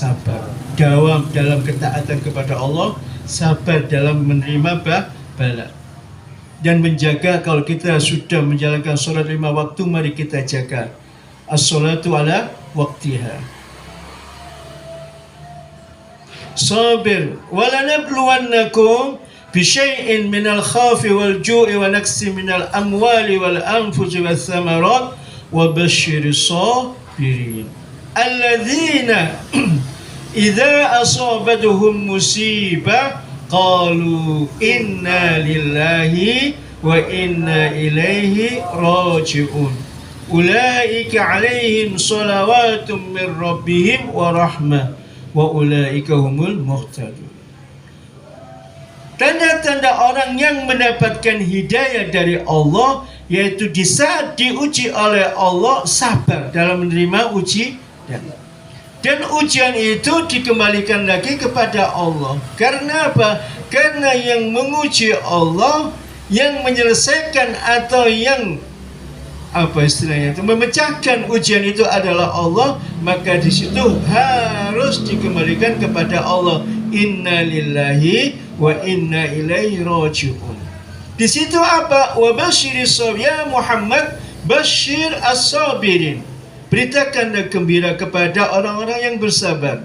sabar. Dawam dalam ketaatan kepada Allah, sabar dalam menerima bala. Dan menjaga, kalau kita sudah menjalankan sholat 5 waktu, mari kita jaga as-sholatu ala waktiha. Sabir walanabluwannakum bisyai'in minal khafi wal ju'i wa naqsi minal amwali wal anfusi was samarat wa basyiris sabirin alladzina idza asabatuhum musibah qalu inna lillahi wa inna ilaihi raji'un ulaika alaihim salawatum min rabbihim wa rahmah wa ulaika humul muhtadun. Tanda-tanda orang yang mendapatkan hidayah dari Allah, yaitu di saat diuji oleh Allah sabar dalam menerima ujian. Dan ujian itu dikembalikan lagi kepada Allah. Karena apa? Karena yang menguji Allah, yang menyelesaikan atau yang memecahkan ujian itu adalah Allah, maka di situ harus dikembalikan kepada Allah. Inna lillahi wa inna ilaihi raji'un. Di situ apa? Wa basyiris sabirin, ya Muhammad, basyir as-sabirin. Beritakan dan gembira kepada orang-orang yang bersabar.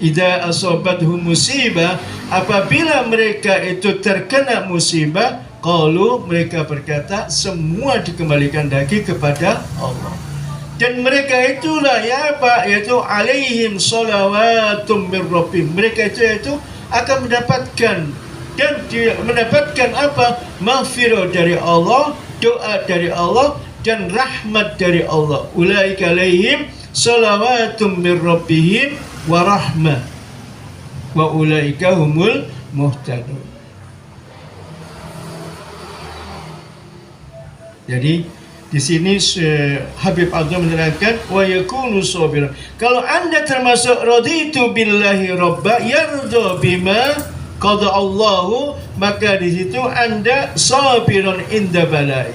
Idza asabathum musibah, apabila mereka itu terkena musibah, qalu, mereka berkata, semua dikembalikan lagi kepada Allah. Dan mereka itulah yaitu alaihim shalawatum min rabbihim. Mereka itu akan mendapatkan dan mendapatkan apa? Maghfirah dari Allah, doa dari Allah, dan rahmat dari Allah. Ulaika alaihim shalawatum min rabbihim wa rahmah wa ulaika humul muhtadun. Jadi di sini Habib Abdul menerangkan wa yakunu sabiran. Kalau Anda termasuk raditu billahi rabba yarda bima qada Allahu, maka di situ Anda sabiran inda balai.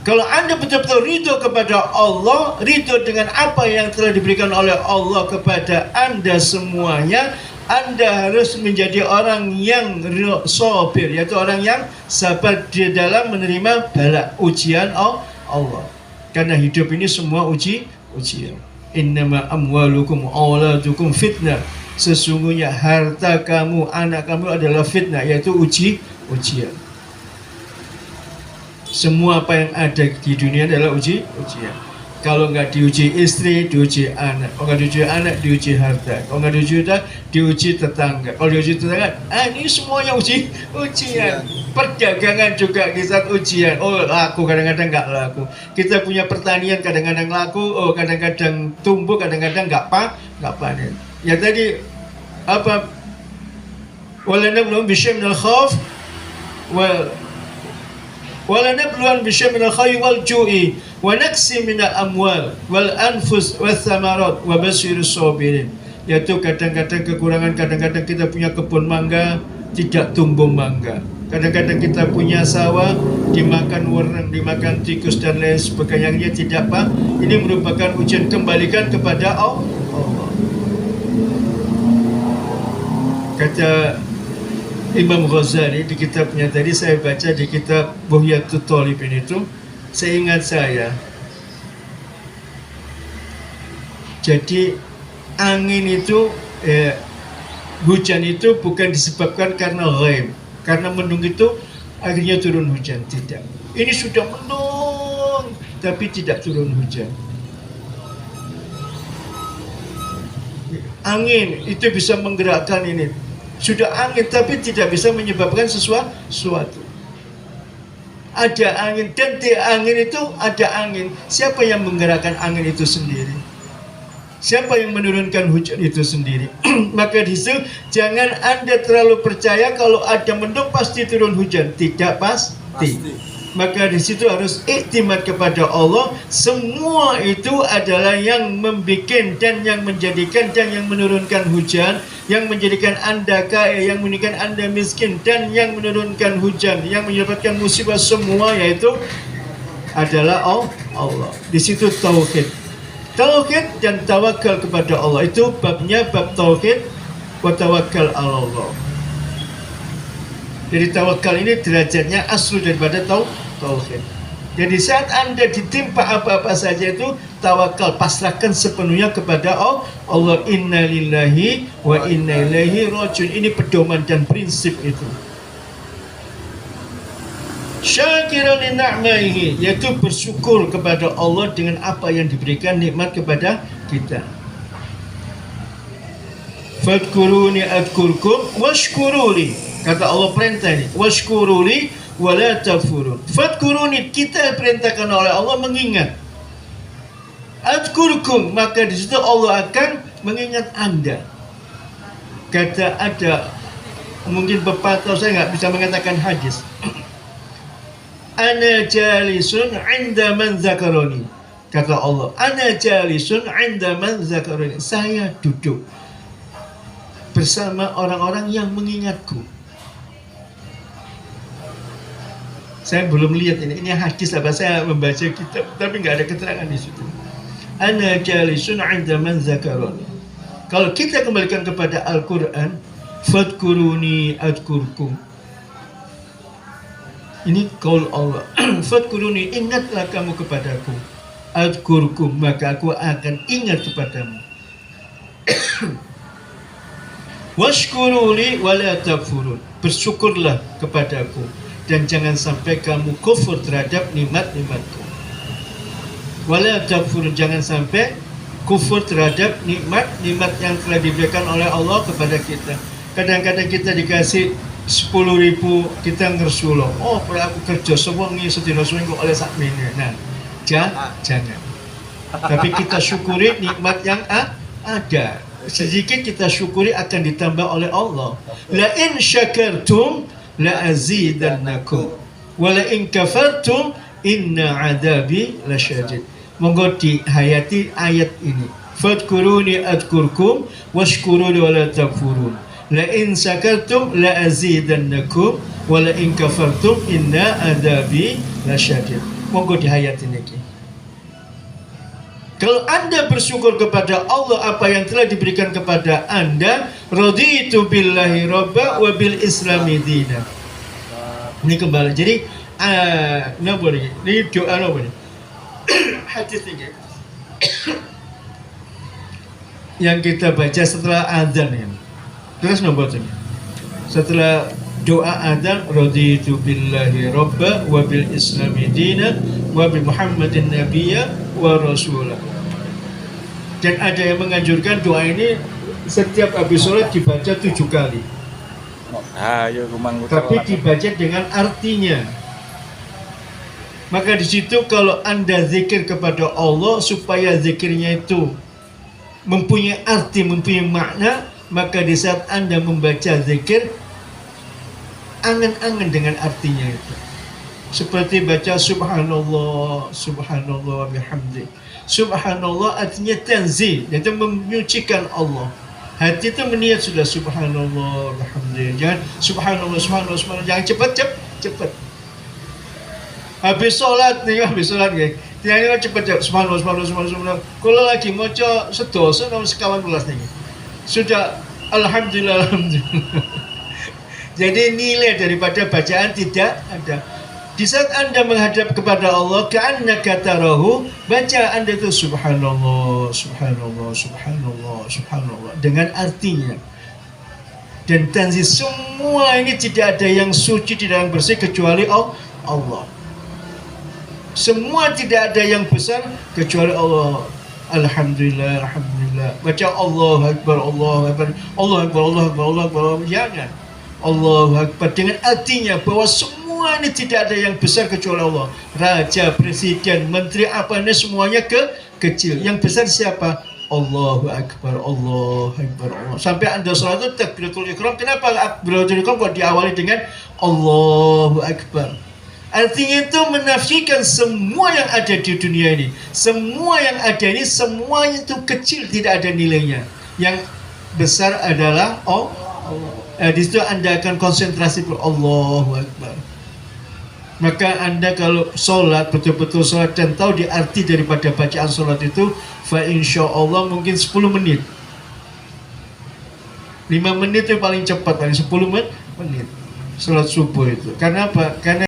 Kalau Anda betul-betul ridho kepada Allah, ridho dengan apa yang telah diberikan oleh Allah kepada Anda semuanya, Anda harus menjadi orang yang sabir, yaitu orang yang sabar di dalam menerima bala, ujian Allah. Karena hidup ini semua ujian. Innama amwalukum auladukum fitnah. Sesungguhnya harta kamu, anak kamu adalah fitnah, yaitu ujian. Semua apa yang ada di dunia adalah ujian. Kalau nggak diuji istri, diuji anak. Kalau nggak diuji anak, diuji harta. Kalau nggak diuji harta, diuji tetangga. Kalau diuji tetangga, ini semuanya ujian. Perdagangan juga kita ujian. Oh, laku, kadang-kadang nggak laku. Kita punya pertanian, kadang-kadang laku. Oh, kadang-kadang tumbuh, kadang-kadang nggak panen. Ya tadi apa? Walanabluwan bisyai'in minal khauf walanabluwan bisyai'in minal khawfi wal ju'i wa naqsi minal amwal wal anfus was samarat wa basyiris sabirin. Yaitu kadang-kadang kekurangan, kadang-kadang kita punya kebun mangga tidak tumbuh mangga. Kadang-kadang kita punya sawah dimakan werenang, dimakan tikus dan lain sebagainya, tidak apa. Ini merupakan ujian, kembalikan kepada Allah. Kata Imam Ghazali di kitabnya tadi, saya baca di kitab Buhyatul Talibin itu, seingat saya, jadi angin itu hujan itu bukan disebabkan karena ghaib, karena mendung itu akhirnya turun hujan, tidak. Ini sudah mendung tapi tidak turun hujan. Angin itu bisa menggerakkan ini, sudah angin tapi tidak bisa menyebabkan sesuatu. Ada angin, dan di angin itu ada angin. Siapa yang menggerakkan angin itu sendiri? Siapa yang menurunkan hujan itu sendiri? Maka di situ jangan Anda terlalu percaya kalau ada mendung pasti turun hujan. Tidak pasti. Maka di situ harus iktimat kepada Allah. Semua itu adalah yang membikin dan yang menjadikan dan yang menurunkan hujan, yang menjadikan Anda kaya, yang menjadikan Anda miskin, dan yang menurunkan hujan, yang menyebabkan musibah semua, yaitu adalah Allah. Di situ tauhid. Tauhid dan tawakal kepada Allah itu babnya bab tauhid wa tawakkal ala Allah. Jadi tawakal ini derajatnya asal daripada tauhid. Jadi saat Anda ditimpa apa-apa saja itu tawakal, pasrahkan sepenuhnya kepada Allah. Inna lillahi wa inna ilaihi rajiun. Ini pedoman dan prinsip itu. Syakiran li ni'maihi, yaitu bersyukur kepada Allah dengan apa yang diberikan nikmat kepada kita. Fadkuruni adkurkum washkuruli. Kata Allah perintah ini, washkuruli wala takfurun. Fadkuruni, kita perintahkan oleh Allah mengingat. Adkurkum, maka di situ Allah akan mengingat Anda. Kata ada mungkin pepatah, saya nggak bisa mengatakan hadis. Ana jalisun 'inda man zakaroni. Kata Allah, ana jalisun 'inda man zakaroni. Saya duduk bersama orang-orang yang mengingatku. Saya belum lihat ini hadis apa, saya membaca kitab tapi nggak ada keterangan di situ. Ana jalisun 'inda man zakaroni. Kalau kita kembalikan kepada Al-Qur'an, fadkuruni adkurkum. Ini qaul Allah. Fadkuruni, ingatlah kamu kepadaku. Adkurkum, maka aku akan ingat kepadamu. Washkuruli wala takfurun. Bersyukurlah kepadaku dan jangan sampai kamu kufur terhadap nikmat-nikmatku. Wala takfurun, jangan sampai kufur terhadap nikmat-nikmat yang telah diberikan oleh Allah kepada kita. Kadang-kadang kita dikasih 10.000 kita ngersulo. Oh, kalau aku kerja sewengi sedina seminggu oleh sak mene. Nah, jangan. Tapi kita syukuri nikmat yang ada. Sedikit kita syukuri akan ditambah oleh Allah. La in syakartum la azidannakum wa la in kafartum inna adabi lasyadid. Monggo dihayati ayat ini. Fadkuruni adkurkum washkuruni wala takfurun. La in syakartum la azidannakum wa la in kafartum inna adabi lasyadid. Monggo dihayati niki. Kalau Anda bersyukur kepada Allah apa yang telah diberikan kepada Anda, raditu billahi rabba wa bil islami dina. Ini kembali. Jadi napa niki? Ini doa napa niki? Hadis ini. Yang kita baca setelah azan ya. Terus nombor ini. Setelah doa adzan, raditu billahi rabba wa bil islami dina wa bi muhammadin nabiyya wa rasulah. Dan ada yang menganjurkan doa ini setiap habis sholat dibaca 7 kali. Tapi dibaca dengan artinya. Maka di situ kalau Anda zikir kepada Allah supaya zikirnya itu mempunyai arti, mempunyai makna, maka di saat Anda membaca zikir, angan-angan dengan artinya itu. Seperti baca subhanallah, subhanallah bihamdi. Subhanallah artinya tanzih, yaitu menyucikan Allah. Hati itu meniat sudah subhanallah bihamdi. Jangan subhanallah, subhanallah, subhanallah. Jangan cepat. Habis sholat nih, Tiang cepat subhanallah, subhanallah. Kalau lagi mau sedoso nomor sekawan belas nih. Sudah alhamdulillah. Jadi nilai daripada bacaan tidak ada. Di saat Anda menghadap kepada Allah, ka'annaka tarahu, baca Anda itu subhanallah, subhanallah, subhanallah, subhanallah dengan artinya. Dan tanzih, semua ini tidak ada yang suci, tidak ada yang bersih kecuali Allah. Semua tidak ada yang besar kecuali Allah. Alhamdulillah, alhamdulillah. Baca Allahu Akbar, Allahu Akbar, Allahu Akbar, Allahu Akbar, Allahu Akbar. Jangan. Allahu Akbar dengan artinya bahwa semua ini tidak ada yang besar kecuali Allah. Raja, presiden, menteri apa ini semuanya kecil. Yang besar siapa? Allahu Akbar, Allahu Akbar, Allah. Sampai Anda sholat itu takbiratul ihram. Kenapa takbiratul ihram kok diawali dengan Allahu Akbar? Artinya itu menafikan semua yang ada di dunia ini. Semua yang ada ini, semuanya itu kecil, tidak ada nilainya. Yang besar adalah Allah. Di situ Anda akan konsentrasi ke Allahu Akbar. Maka Anda kalau sholat, betul-betul sholat dan tahu di arti daripada bacaan sholat itu, fa insya Allah mungkin 10 menit. 5 menit itu paling cepat, paling 10 menit sholat subuh itu. Karena apa? Karena